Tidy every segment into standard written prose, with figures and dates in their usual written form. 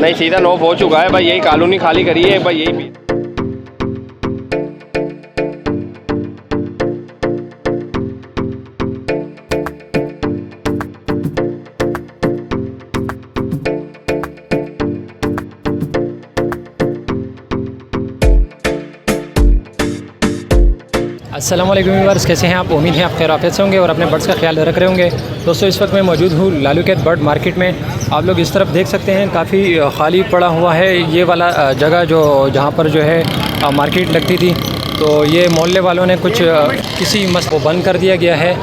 नहीं, season off हो चुका है भाई, यही कॉलोनी खाली करी है भाई, यही अस्सलाम वालेकुम व्यूअर्स, कैसे हैं आप? उम्मीद है आप खैर आफियत से होंगे और अपने बर्ड्स का ख्याल रख रहे होंगे। दोस्तों, इस वक्त मैं मौजूद हूँ लालूकेत बर्ड मार्केट में। आप लोग इस तरफ देख सकते हैं, काफ़ी खाली पड़ा हुआ है ये वाला जगह जो जहाँ पर जो है मार्केट लगती थी। तो ये मोहल्ले वालों ने कुछ किसी मस को बंद कर दिया गया है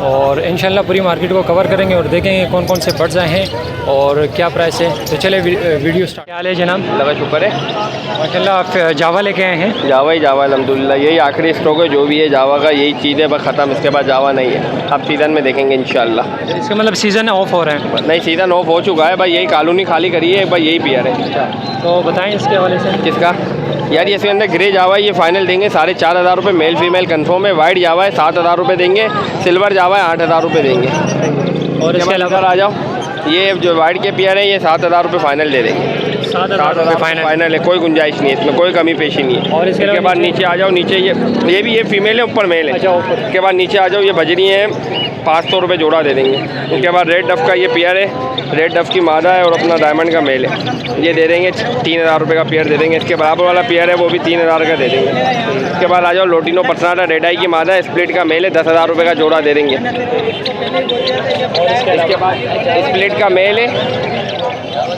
और इंशाल्लाह पूरी मार्केट को कवर करेंगे और देखेंगे कौन कौन से बर्ड्स आए हैं और क्या प्राइस है। तो चले वीडियो स्टार्ट। क्या हाल है जनाब? लगा शुक्र है माशाल्लाह। आप जावा लेके आए हैं? जावा ही जावा अल्हम्दुलिल्लाह, यही आखिरी स्टॉक है जो भी है जावा का, यही चीज़ है बस ख़त्म। इसके बाद जावा नहीं है, अब सीज़न में देखेंगे इंशाल्लाह। इसका मतलब सीज़न ऑफ हो रहा है? नहीं, सीज़न ऑफ हो चुका है भाई, यही कॉलोनी खाली करी है भाई, यही पियर है। तो बताएं इसके हवाले से। किसका यार? ये इसके अंदर ग्रे जावा है, ये फाइनल देंगे 4,500 रुपये, मेल फीमेल कंफर्म है। वाइट जावा है 7,000 रुपये देंगे, सिल्वर जावा है 8,000 रुपये देंगे। और इसके अलावा आ जाओ, ये जो वाइट के पेयर है ये 7,000 रुपये फाइनल दे देंगे। 7,000 रुपये फाइनल है, कोई गुंजाइश नहीं है इसमें, कोई कमी पेशी नहीं है। और इसके बाद नीचे आ जाओ, नीचे ये भी ये फीमेल है, ऊपर मेल है। उसके बाद नीचे आ जाओ, ये बजरी है 500 रुपये जोड़ा दे देंगे। उसके बाद रेड डफ का ये पेयर है, रेड डफ की मादा है और अपना डायमंड का मेल है, ये दे देंगे 3,000 रुपये का पेयर दे देंगे। इसके बराबर वाला पेयर है वो भी 3,000 का दे देंगे। उसके बाद आ जाओ, लोटिनो पर्सनाटा रेड आई की मादा है, स्प्लिट का मेल है, 10,000 रुपये का जोड़ा दे देंगे। इसके बाद स्प्लिट का मेल है,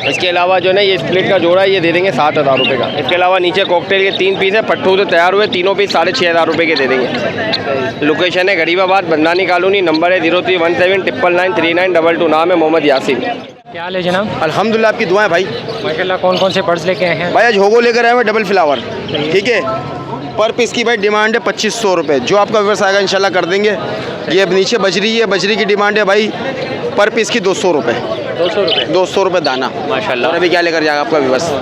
इसके अलावा जो है ये स्प्लिट का जोड़ा है, ये दे देंगे 7,000 रुपये का। इसके अलावा नीचे कॉकटेल के 3 पीस है, पट्टू से तैयार हुए, तीनों पीस 6,500 रुपये के दे देंगे। लोकेशन है गरीबाबाद, बंदानी कॉलोनी, नंबर है 0317993922। नाम है मोहम्मद यासिन। क्या हाल है जनाब? अल्हम्दुलिल्लाह, आपकी दुआएं भाई। माशाल्लाह। कौन कौन से बर्ड्स लेके आए हैं? भाई आज होगो लेकर आए हुए डबल फ्लावर, ठीक है। पर पीस की भाई डिमांड है 2,500 रुपये, जो आपका व्यवसाय आएगा इंशाल्लाह कर देंगे। ये नीचे बजरी है, बजरी की डिमांड है भाई पर पीस की 200 रुपये। 200 रुपये दाना माशाल्लाह। और अभी क्या लेकर जाएगा आपका व्यवसाय?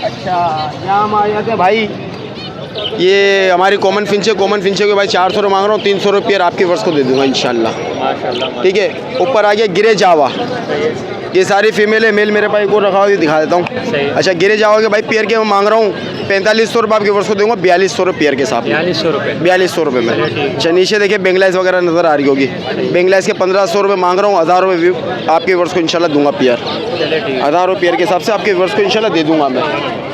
अच्छा, यहाँ हम आ जाते हैं भाई, ये हमारी कॉमन फिंचे के भाई 400 रुपये मांग रहा हूँ, 300 रुपये आपके वर्ष को दे दूँगा इंशाल्लाह, ठीक है। ऊपर आ गया गिरे जावा, ये सारी फीमेल है, मेल मेरे पास को रखा हुआ, ये दिखा देता हूँ। अच्छा, गिरे जावा के भाई पेयर के मैं मांग रहा हूँ 4,500 रुपये आपके वर्ष को दूँगा, 4,200 रुपये पेयर के साथ। 4,200 रुपये में। अच्छा, नीचे देखिए बेंगलाइज वगैरह नज़र आ रही होगी, बेंगलाइज के 1,500 रुपये मांग रहा हूँ, 1,000 रुपये आपके वर्ष को इंशाल्लाह दूँगा पेयर। 1,000 रुपये पेयर के हिसाब से आपके वर्ष को इंशाल्लाह दे दूँगा मैं,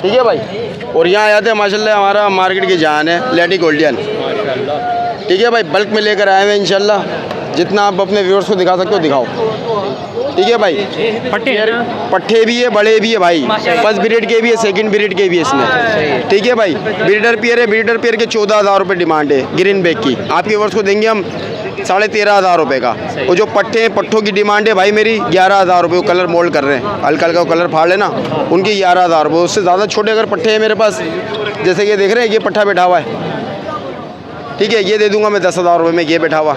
ठीक है भाई। और यहाँ आते हैं माशाल्लाह, हमारा मार्केट की जान है लेडी गोल्डियन, ठीक है भाई। बल्क में लेकर आए हैं इंशाल्लाह, जितना आप अपने व्यूअर्स को दिखा सकते हो दिखाओ, ठीक है भाई। पट्ठे भी है, बड़े भी है भाई, फर्स्ट ब्रीड के भी है, सेकंड ब्रीड के भी है इसमें, ठीक है भाई। ब्रीडर पेयर है, ब्रीडर पेयर के 14,000 रुपये डिमांड है, ग्रीन बैग की। आपके वर्ष को देंगे हम 13,500 रुपये का। और जो पट्टे हैं, पट्टों की डिमांड है भाई मेरी 11,000 रुपये। कलर मोल्ड कर रहे हैं, हल्का हल्का कलर फाड़ लेना, उनकी 11,000 रुपये। उससे ज़्यादा छोटे अगर पट्टे हैं मेरे पास, जैसे ये देख रहे हैं, ये पट्ठा बैठा हुआ है, ठीक है, ये दे दूंगा मैं 10,000 रुपये में, ये बैठा हुआ,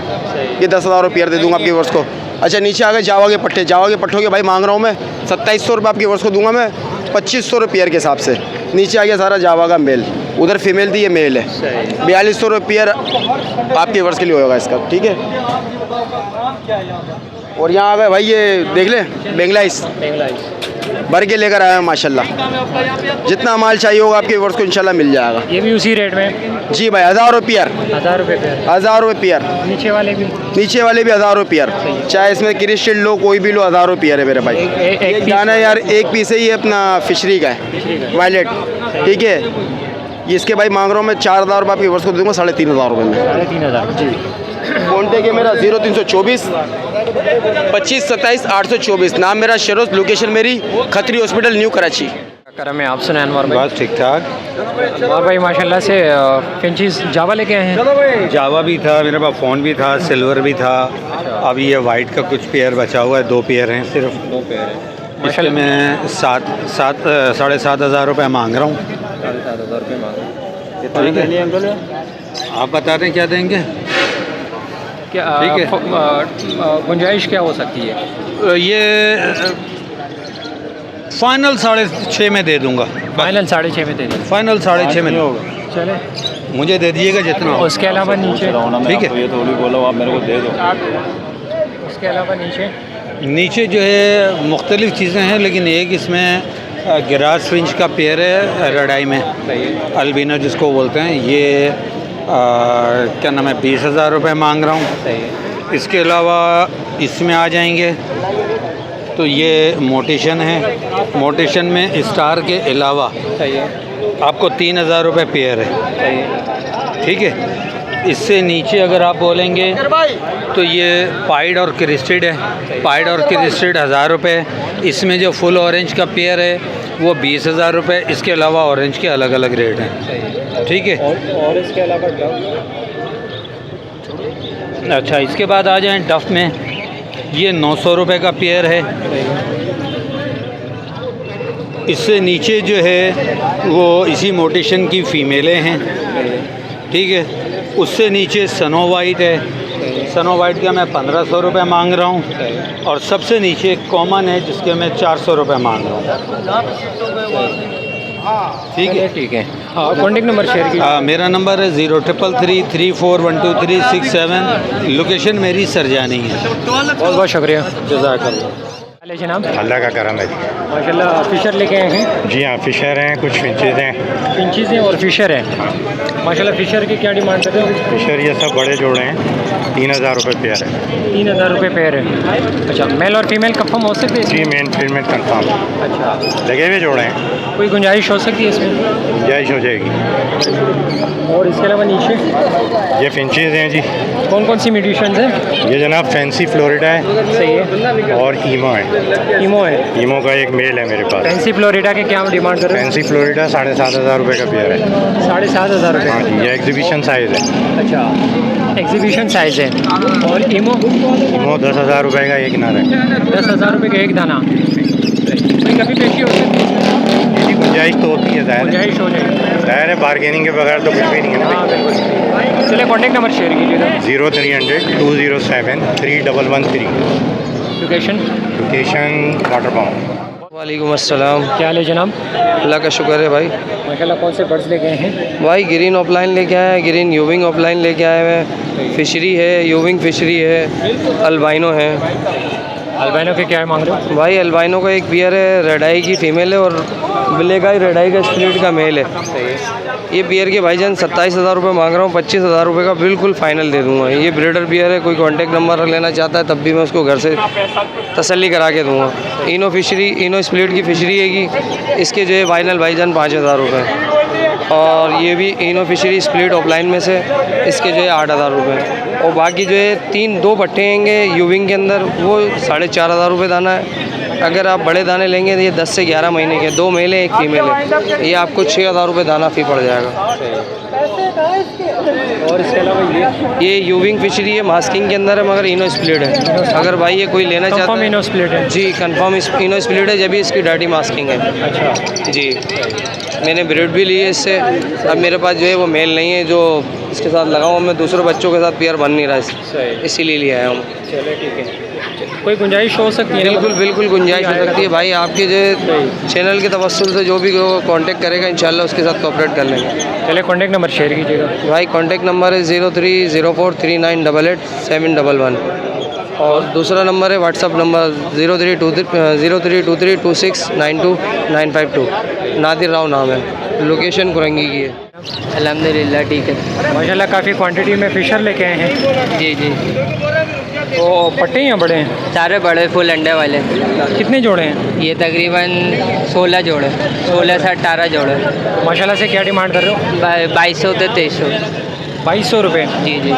ये 10,000 रुपये दे दूंगा आपके वर्ष को। अच्छा, नीचे आ गए जावा के पट्टे, जावा के पट्टों के भाई मांग रहा हूँ मैं 2,700 रुपये आपके वर्ष को दूंगा मैं, 2,500 रुपये पेयर के हिसाब से। नीचे आ गया सारा जावा का मेल, उधर फीमेल थी, ये मेल है, 4,200 रुपये पेयर आपके वर्ष के लिए होगा इसका, ठीक है। और यहाँ आ गए भाई, ये देख ले बेंगलाइस भर के लेकर आए हैं माशाल्लाह। जितना माल चाहिए होगा आपके वर्ष को इंशाल्लाह मिल जाएगा। ये भी उसी रेट में? जी भाई, 1,000 रुपये पेयर। 1,000 रुपये पेयर? 1,000 रुपये पेयर। नीचे वाले भी? नीचे वाले भी 1,000 रुपये पेयर, चाहे इसमें क्रिस्टल लो, कोई भी लो, 1,000 रुपये पेयर है मेरे भाई। एक जाना यार, एक पीस है ये अपना फिशरी का है, वायलेट, ठीक है। ये इसके भाई मांग रहा हूँ मैं 4,000 रुपये आपके वर्ष को दूँगा 3,500 रुपये में। 3,500 जी। कॉन्टेक्ट है मेरा 0324 25 27 824। नाम मेरा शरोज, लोकेशन मेरी खत्री हॉस्पिटल, न्यू कराची। करम है, आप सुनाए अनवर भाई? बस ठीक ठाक। अनवर भाई माशाल्लाह से फिंचीज जावा लेके आए हैं? जावा भी था मेरे पास, फ़ोन भी था, सिल्वर भी था। अभी ये वाइट का कुछ पेयर बचा हुआ है, 2 पेयर हैं, सिर्फ 2 पेयर हैं। इसके मैं 7,500 रुपये मांग रहा हूँ। 7,500 रुपये मांग रहा हूँ, आप बता दें क्या देंगे? क्या ठीक है, गुंजाइश क्या हो सकती है? ये फाइनल 6.5 में दे दूँगा। फाइनल 6.5 में दे दें? फाइनल 6.5 में चले, मुझे दे दिएगा जितना। उसके अलावा नीचे? ठीक है, ये थोड़ी बोलो, आप मेरे को दे दो। उसके अलावा नीचे? नीचे जो है मुख्तलिफ़ चीज़ें हैं, लेकिन एक इसमें गिरास फिंच का पेयर है रेडाई में, अल्बिनो जिसको बोलते हैं। ये क्या नाम है, 20,000 रुपये मांग रहा हूँ। इसके अलावा इसमें आ जाएंगे तो ये मोटिशन है। मोटिशन में स्टार के अलावा आपको 3,000 रुपये पेयर है, ठीक है। इससे नीचे अगर आप बोलेंगे तो ये पाइड और क्रिस्टेड है। पाइड और क्रिस्टेड 1,000 रुपये। इसमें जो फुल ऑरेंज का पेयर है वो 20,000 रुपये। इसके अलावा ऑरेंज के अलग अलग रेट हैं, ठीक है। और इसके अलावा अच्छा, इसके बाद आ जाएं डफ में। ये 900 रुपये का पेयर है। इससे नीचे जो है वो इसी मोटिशन की फ़ीमेलें हैं, ठीक है। उससे नीचे सनो वाइट है। सनो वाइट का मैं 1,500 रुपये मांग रहा हूँ। और सबसे नीचे कॉमन है जिसके मैं 400 रुपये मांग रहा हूँ, ठीक है। ठीक है। कॉन्टेक्ट नंबर शेयर कीजिए। मेरा नंबर है 0333412367। लोकेशन मेरी सरजानी है। बहुत बहुत शुक्रिया। जज़ाकल्लाह। जनाब, अल्लाह का करम है जी। माशाल्लाह फिशर लेके आए हैं। जी हाँ, फिशर हैं, कुछ फिंचेज हैं। फिंचीज़ हैं और फिशर हैं। माशाल्लाह फिशर की क्या डिमांड करते हो? फिशर ये सब बड़े जोड़े हैं, 3,000 रुपये पेयर है। 3,000 रुपये पेयर है। अच्छा, मेल और फीमेल कंफर्म हो सकते हैं? जी, मेन फीमेल कंफर्म। अच्छा, लगे हुए जोड़े हैं, कोई गुंजाइश हो सकती है इसमें? गुंजाइश हो जाएगी। और इसके अलावा नीचे ये फिंचेज हैं जी। कौन कौन सी म्यूटेशंस हैं? ये जनाब फैंसी फ्लोरिडा है सही है। और ईमो है। ईमो है। ईमो का एक मेल है मेरे पास। फैंसी फ्लोरिडा के क्या डिमांड कर रहे हैं? फैंसी फ्लोरिडा 7,500 रुपये का पेयर है। 7,500 रुपये। हाँ जी, ये एग्जीबिशन साइज़ है। अच्छा, एग्जीबिशन साइज़ है। और ईमो? ईमो 10,000 रुपये का एक नर है। 10,000 रुपये का एक दाना। कोई कभी पेशी हो सकती है? इसकी गुंजाइश तो होती है, ज़ाहिर है। गुंजाइश हो जाएगी। ज़ाहिर है, बारगेनिंग के बगैर तो कुछ भी नहीं है हाँ ना। बिल्कुल। चलिए कॉन्टेक्ट नंबर शेयर कीजिएगा। 0300 207 3113। लोकेशन? Location water pound. वालेकुम अस्सलाम। क्या हाल है जनाब? अल्लाह का शुक्र है भाई। माशाल्लाह कौन से बर्ड्स लेके आए हैं? भाई ग्रीन ऑफलाइन लेके आए हैं, ग्रीन यूविंग ऑफलाइन लेके आए हुए हैं। फिशरी है, यूविंग फिशरी है, अल्बाइनो है। अल्बाइनो के क्या मांग रहे हो? भाई अल्बाइनो का एक पेयर है, रेड आई की फ़ीमेल है और ब्लैक आई रेड आई का स्प्लिट का मेल है। ये पेयर के भाईजान 27,000 रुपये मांग रहा हूँ। 25,000 रुपये का बिल्कुल फ़ाइनल दे दूँगा। ये ब्रीडर पेयर है, कोई कॉन्टेक्ट नंबर लेना चाहता है तब भी मैं उसको घर से तसल्ली करा के दूँगा। इनो फिशरी, इनो स्प्लिट की फिशरी है कि इसके जो है फाइनल भाईजान 5,000 रुपये। और ये भी इनो फिशरी स्प्लिट ऑफलाइन में से इसके जो है 8,000 रुपये। और बाकी जो है 2 पट्टे हैंगे यूविंग के अंदर, वो 4,500 रुपये दाना है। अगर आप बड़े दाने लेंगे तो ये 10 से 11 महीने के, 2 मेल है, 1 फीमेल है। ये आपको 6,000 रुपये दाना फ़ी पड़ जाएगा। और इसके अलावा ये यूविंग फिशरी है, मास्किंग के अंदर है मगर इनो स्प्लिट है। अगर भाई ये कोई लेना चाहता कंफर्म है, इनो स्प्लिट है? जी कंफर्म इनो स्प्लिट है, जब भी इसकी डाटी मास्किंग है। अच्छा जी, मैंने ब्रीड भी ली है इससे। अब मेरे पास जो है वो मेल नहीं है जो इसके साथ लगाऊँ। मैं दूसरे बच्चों के साथ पेयर बन नहीं रहा, इसीलिए ले आया हूँ। चलो ठीक है। कोई गुंजाइश हो सकती है? बिल्कुल बिल्कुल गुंजाइश हो सकती है भाई। आपके जो चैनल के तवस्सुल से जो भी कांटेक्ट करेगा इंशाल्लाह उसके साथ कोऑपरेट कर लेंगे। चलिए कॉन्टेक्ट नंबर शेयर कीजिएगा। भाई कांटेक्ट नंबर है 0304398811 और दूसरा नंबर है व्हाट्सअप नंबर 0323269295 नादिर राव नाम है। लोकेशन कुरंगी की है। अल्हम्दुलिल्लाह ठीक है। माशाल्लाह काफ़ी क्वांटिटी में फिशर लेके आए हैं। जी जी, तो पट्टे या बड़े हैं? सारे बड़े फुल अंडे वाले। कितने जोड़े हैं? ये तकरीबन 16 जोड़े, 16 से 18 जोड़े। माशाल्लाह से क्या डिमांड कर रहे हो? 2200 से 2300। 2200 रुपये। जी जी,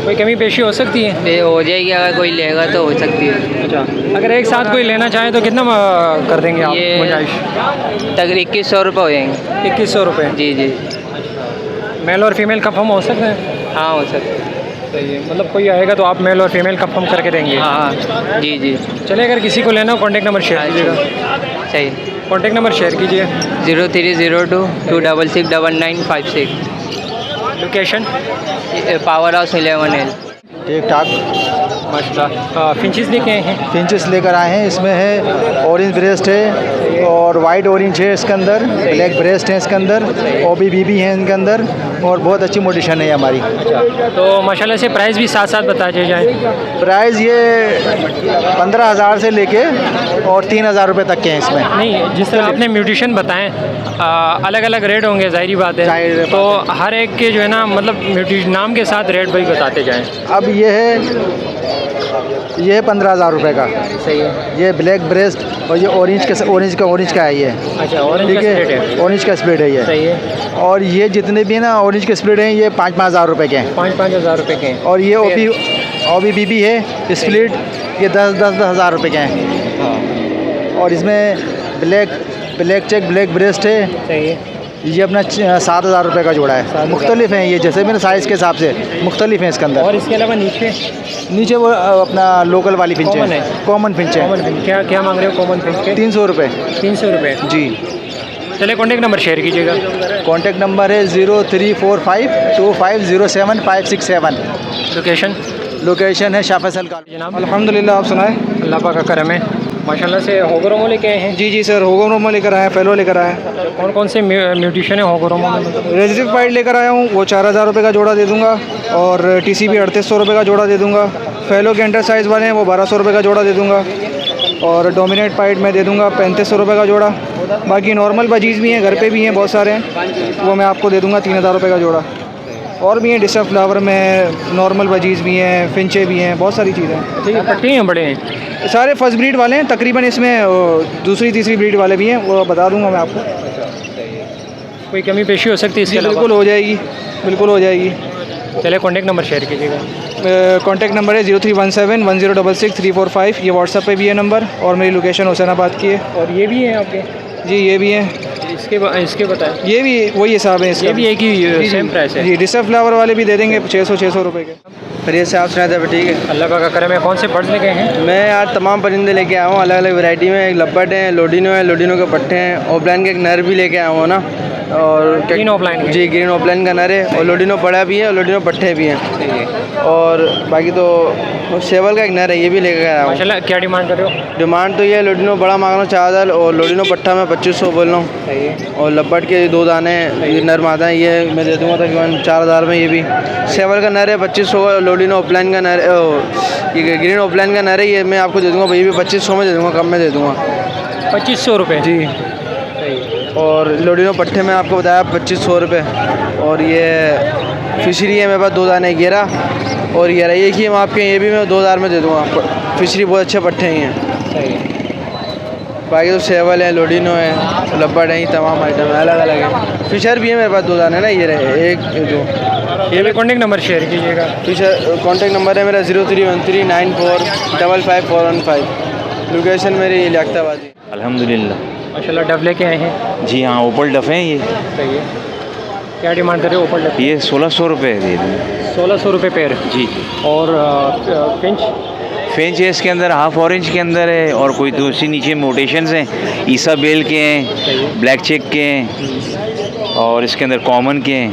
कोई कमी पेशी हो सकती है? ये हो जाएगी, अगर कोई लेगा तो हो सकती है। अच्छा, अगर एक साथ कोई लेना चाहे तो कितना कर देंगे आप? ये गुंजाइश तकरीबन 2100 रुपये हो जाएंगे। 2100 रुपये। जी जी, मेल और फीमेल कंफर्म हो सकते हैं? हाँ हो सकता है। सही है, मतलब कोई आएगा तो आप मेल और फीमेल कंफर्म करके देंगे? हाँ जी जी, चलिए अगर किसी को लेना हो कॉन्टेक्ट नंबर शेयर कीजिएगा। सही। कॉन्टेक्ट नंबर शेयर कीजिए। 0302 266 9956। लोकेशन? Power house 11L। ठीक ठाक माशाल्लाह। फिंचेस लेके आए हैं? फिंचेस लेकर आए हैं। इसमें है ऑरेंज ब्रेस्ट है और वाइट ऑरेंज है इसके अंदर, ब्लैक ब्रेस्ट है इसके अंदर, OBBB है इनके अंदर, और बहुत अच्छी मोडिशन है हमारी। तो माशाल्लाह से प्राइस भी साथ साथ बता दिए जाए। प्राइस ये 15,000 से लेके और 3,000 रुपये तक के हैं इसमें। नहीं, जिस तरह आपने म्यूटिशन बताएं अलग अलग रेट होंगे, ज़ाहिरी बात है, तो हर एक के जो है ना मतलब नाम के साथ रेट भाई बताते जाएं। अब ये है 15,000 रुपये का। सही है। ये ब्लैक ब्रेस्ट और ये ऑरेंज का है ये। अच्छा, ऑरेंज का स्प्लिट है। ऑरेंज का स्प्लिट है ये। सही है। और ये जितने भी है ना ऑरेंज के स्प्लिट हैं ये 5,000 रुपये के हैं। 5,000 रुपये के हैं। और ये OBBB है स्प्लिट, ये 10,000 रुपये के हैं। और इसमें ब्लैक चेक ब्लैक ब्रेस्ट है। सही है। ये अपना 7,000 रुपये का जोड़ा है। मुख्तलिफ हैं ये, जैसे मेरे साइज़ के हिसाब से मुख्तलिफ हैं इसके अंदर। और इसके अलावा नीचे वो अपना लोकल वाली फिंच है, कॉमन फिंच है। क्या मांग रहे हो कॉमन फिंच के? 300 रुपये। 300 रुपये जी। चले कॉन्टेक्ट नंबर शेयर कीजिएगा। कॉन्टेक्ट नंबर है 0345250567। लोकेशन है शाह फैसल कॉलोनी। जनाब अल्हम्दुलिल्लाह, आप सुनाए? अल्लाह पाक का करम है। माशाल्लाह से होगरोमो लेके आए हैं। जी सर, होगोरोमो लेकर आए हैं, फेलो लेकर आए हैं। कौन कौन से म्यूटिशन है होगरोमो में? रेजिटिव फाइट लेकर आया हूँ, वो 4,000 रुपये का जोड़ा दे दूँगा। और TCB 3800 रुपये का जोड़ा दे दूँगा। फेलो के अंडर साइज़ वाले हैं वो 1,200 रुपये का जोड़ा दे दूँगा। और डोमिनेट फाइट में दे दूँगा 3500 रुपये का जोड़ा। बाकी नॉर्मल बजीज़ भी हैं, घर पे भी हैं बहुत सारे हैं, वो मैं आपको दे दूँगा 3,000 रुपये का जोड़ा। और भी हैं डिस्टर फ्लावर में, नॉर्मल बजीज़ भी हैं, फिंचे भी हैं, बहुत सारी चीज़ें हैं। ठीक है। पट्टी हैं बड़े हैं सारे फर्स्ट ब्रीड वाले हैं तकरीबन। इसमें दूसरी तीसरी ब्रीड वाले भी हैं, वो बता दूंगा मैं आपको। कोई कमी पेशी हो सकती है इसके अलावा? बिल्कुल हो जाएगी, बिल्कुल हो जाएगी। चले कॉन्टेक्ट नंबर शेयर कीजिएगा। कॉन्टेक्ट नंबर है 03171066 345। ये व्हाट्सएप पे भी है नंबर, और मेरी लोकेशन हुसैनाबाद की है। और ये भी है आपके? जी ये भी हैं। इसके बताएं। ये भी वही हिसाब है, ये भी एक ही सेम प्राइस है? जी, डिस्टर फ्लावर वाले भी दे देंगे 600 रुपये के। फिर से आप सुनाए थे? ठीक है। अल्लाह पाक का करम है। कौन से बर्ड्स लेके हैं? मैं आज तमाम परिंदे लेके आया हूँ, अलग अलग वैरायटी में। एक लब्बट है, लोडिनो के पट्टे हैं, ऑफलाइन के एक नर भी लेके आया हूँ ना। और ग्रीन ऑफलाइन? जी, ग्रीन ऑफलाइन का नर है, और लोडिनो बड़ा भी है और लोडिनो पट्टे भी हैं। और बाकी तो सेवल का एक नर है, ये भी लेके आया हूँ। माशाल्लाह। क्या डिमांड कर रहे हो? डिमांड तो ये लोडिनो बड़ा मांग रहा हूँ 4,000, और लोडिनो पट्टा मैं 2,500 बोल रहा हूँ। और लब्बट के 2 दाने ये नर मादा है, ये मैं दे दूँगा तकरीबन 4,000 में। ये भी सेवल का नर है 2,500 का। लोडिनो ऑफलाइन का नर, ये ग्रीन ऑफलाइन का नर है, ये मैं आपको दे दूँगा, ये भी 2,500 में दे दूँगा, कम में दे दूँगा। 2,500 रुपये? जी। और लोडिनो पट्टे में आपको बताया 2,500 रुपये। और ये फिशरी है मेरे पास 2 दाने 11, और 11 एक ही हम आपके, ये भी मैं 2,000 में दे दूँगा। फिशरी बहुत अच्छे पट्टे ही हैं। बाकी तो सेवल है, लोडिनो है, लब्बड़ है, तमाम आइटम है, अलग अलग है। फिशर भी है मेरे पास 2 दाने ना, ये रहे 1 2। ये भी कॉन्टेक्ट नंबर शेयर कीजिएगा। फिशर कॉन्टेक्ट नंबर है मेरा 031394554115। लोकेशन मेरी लियाकताबादी। अल्हम्दुलिल्लाह। माशाल्लाह। डब लेके आए हैं? जी हाँ, ओपल डफ हैं ये। सही है। क्या डिमांड कर रहे हो ओपल डफ? ये 1,600 रुपये दे दें। 1,600 रुपये पेयर? जी। और फिंच? फेंच है इसके अंदर, हाफ ऑरेंज के अंदर है, और कोई दूसरी नीचे मोटेशंस हैं, ईसा बेल के हैं, ब्लैक चेक के हैं, और इसके अंदर कॉमन के हैं।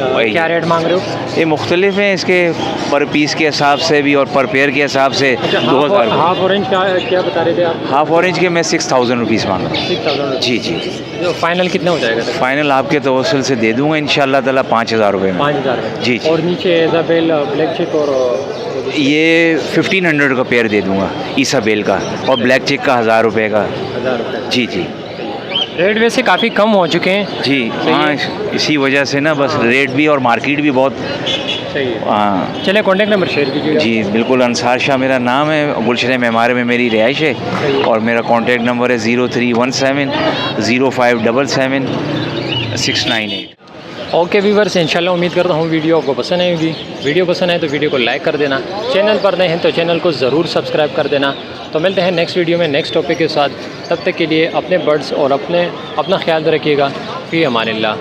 क्या रेट मांग रहे हो? ये मुख्तलिफ हैं, इसके पर पीस के हिसाब से भी और पर पेयर के हिसाब से। 2,000। हाफ ऑरेंज क्या बता रहे थे आप? हाफ ऑरेंज के मैं 6,000 रुपीज़ मांग रहा हूँ। 6,000? जी। तो फाइनल कितना हो जाएगा? फाइनल आपके तवसल से दे दूँगा इंशाअल्लाह ताला 5,000 रुपये में। 5,000? जी। और नीचे इज़ाबेल, ब्लैक चेक और ये 1,500 का पेयर दे दूँगा ईसा बेल का, और ब्लैक चेक का 1,000 रुपये का। 1,000 रुपये? जी। रेट वैसे काफ़ी कम हो चुके हैं। जी हाँ, इसी वजह से ना बस रेट भी और मार्केट भी बहुत सही है। हाँ। चले कॉन्टेक्ट नंबर शेयर कीजिएगा। जी बिल्कुल, अंसार शाह मेरा नाम है, गुलशन मेमारे में मेरी रिहाइश है, और मेरा कॉन्टेक्ट नंबर है 0317 0577 698। ओके व्यूवर्स, इंशाल्लाह उम्मीद करता हूँ वीडियो आपको पसंद आएगी। वीडियो पसंद आए तो वीडियो को लाइक कर देना, चैनल पर नए हैं तो चैनल को ज़रूर सब्सक्राइब कर देना। तो मिलते हैं नेक्स्ट वीडियो में नेक्स्ट टॉपिक के साथ। तब तक के लिए अपने बर्ड्स और अपना ख्याल रखिएगा। फ़ी अमानिल्लाह।